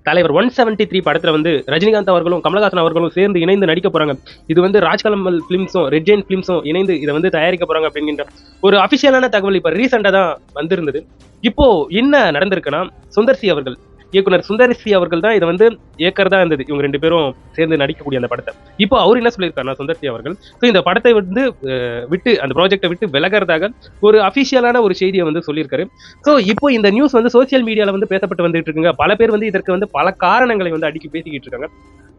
தலைவர் 173 படத்துல வந்து ரஜினிகாந்த் அவர்களும் கமலஹாசன் அவர்களும் சேர்ந்து இணைந்து நடிக்க போறாங்க. இது வந்து ராஜ்கமல் பிலிம்ஸும் ரெட் ஜெயின் பிலிம்ஸும் இணைந்து இதை வந்து தயாரிக்க போறாங்க அப்படிங்கிற ஒரு அபிஷியலான தகவல் இப்ப ரீசெண்டா தான் வந்திருந்தது. இப்போ என்ன நடந்திருக்குன்னா, சுந்தர்சி அவர்கள் இயக்குனர் சுந்தர்சி அவர்கள் தான் இதை வந்து இயக்கறதா இருந்தது. இவங்க 2 பேரும் சேர்ந்து நடிக்கக்கூடிய அந்த படத்தை. இப்போ அவர் என்ன சொல்லியிருக்காருன்னா, சுந்தர்சி அவர்கள் இந்த படத்தை வந்து விட்டு அந்த ப்ராஜெக்டை விட்டு விலகிறதாக ஒரு அபிஷியலான ஒரு செய்தியை வந்து சொல்லியிருக்காரு. ஸோ இப்போ இந்த நியூஸ் வந்து சோசியல் மீடியால வந்து பேசப்பட்டு வந்துட்டு இருக்குங்க. பல பேர் வந்து இதற்கு வந்து பல காரணங்களை வந்து அடுக்கி பேசிக்கிட்டு இருக்காங்க.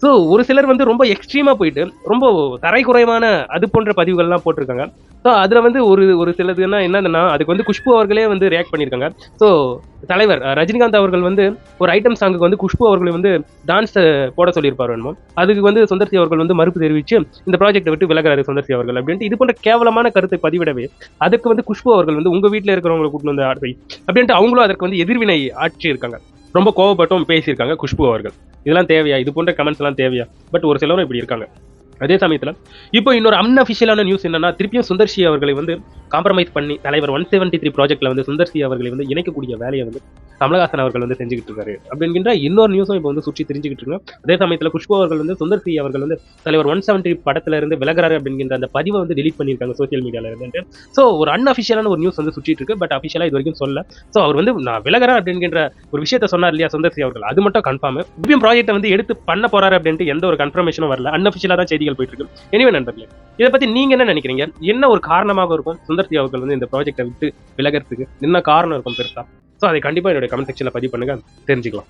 ஸோ ஒரு சிலர் வந்து ரொம்ப எக்ஸ்ட்ரீமா போயிட்டு ரொம்ப தரைக்குறைவான அது போன்ற பதிவுகள்லாம் போட்டிருக்காங்க. ஸோ அதுல வந்து ஒரு சிலதுன்னா என்னன்னா, அதுக்கு வந்து குஷ்பு அவர்களே வந்து ரியாக்ட் பண்ணியிருக்காங்க. ஸோ தலைவர் ரஜினிகாந்த் அவர்கள் வந்து ஒரு ஐட்டம் சாங்குக்கு வந்து குஷ்பு அவர்களை வந்து டான்ஸ் போட சொல்லியிருப்பாரு என்னமோ. அதுக்கு வந்து சுந்தர்சி அவர்கள் வந்து மறுப்பு தெரிவிச்சு இந்த ப்ராஜெக்டை விட்டு விலகிறாரு சுந்தர்சி அவர்கள் அப்படின்ட்டு இது போன்ற கேவலமான கருத்தை பதிவிடவே அதுக்கு வந்து குஷ்பு அவர்கள் வந்து உங்க வீட்டில் இருக்கிறவங்களை கூட்டு வந்து ஆட்சி அப்படின்ட்டு அவங்களும் அதற்கு வந்து எதிர்வினை ஆட்சி இருக்காங்க. ரொம்ப கோவப்பட்டும் பேசியிருக்காங்க குஷ்பு அவர்கள். இதெல்லாம் தேவையா? இது போன்ற கமெண்ட்ஸ் எல்லாம் தேவையா? பட் ஒரு சிலரும் இப்படி இருக்காங்க. அதே சமயத்துல இப்போ இன்னொரு அன்அபிஷியலான நியூஸ் என்னன்னா, திருப்பியும் சுந்தர்சி அவர்களை வந்து காம்ப்ரமைஸ் பண்ணி தலைவர் 173 ப்ராஜெக்ட்ல வந்து சுந்தர்சி அவர்களை வந்து இணைக்கக்கூடிய வேலையை வந்து கமலஹாசன் அவர்கள் வந்து செஞ்சுக்கிட்டு இருக்காரு அப்படிங்கிற இன்னொரு நியூஸும் இப்போ வந்து சுற்றி தெரிஞ்சுக்கிட்டு இருக்காங்க. அதே சமயத்துல குஷ்பு அவர்கள் வந்து சுந்தர்சி அவர்கள் வந்து தலைவர் 170 படத்துல இருந்து விலகிறாரு அப்படிங்கிற அந்த பதிவை வந்து டெலீட் பண்ணியிருக்காங்க சோசியல் மீடியால இருந்து. ஸோ ஒரு அன்அபிஷியலான ஒரு நியூஸ் வந்து சுற்றிட்டு இருக்கு. பட் அபிஷியலா இது வரைக்கும் சொல்ல. ஸோ அவர் வந்து நான் விலகிறேன் அப்படிங்கிற ஒரு விஷயத்த சொன்னார் இல்லையா சுந்தர்சி அவர்கள், அது மட்டும் கன்ஃபார்ம். இப்பயும் ப்ராஜெக்ட்டை வந்து எடுத்து பண்ண போறாரு அப்படின்ட்டு எந்த ஒரு கன்ஃபர்மேஷனும் வரல. அன்அபிஷியலா தான் செய்திகள் போயிட்டு இருக்கு. எனிவே நண்பர்களே, இதை பத்தி நீங்க என்ன நினைக்கிறீங்க? என்ன ஒரு காரணமாக இருக்கும் சுந்தர்சி அவர்கள் வந்து இந்த ப்ராஜெக்டை விட்டு விலகிறதுக்கு என்ன காரணம் இருக்கும் பெருசா? ஸோ அதை கண்டிப்பா என்னுடைய கமெண்ட் செக்ஷன்ல பதிவு பண்ணுங்க, தெரிஞ்சுக்கலாம்.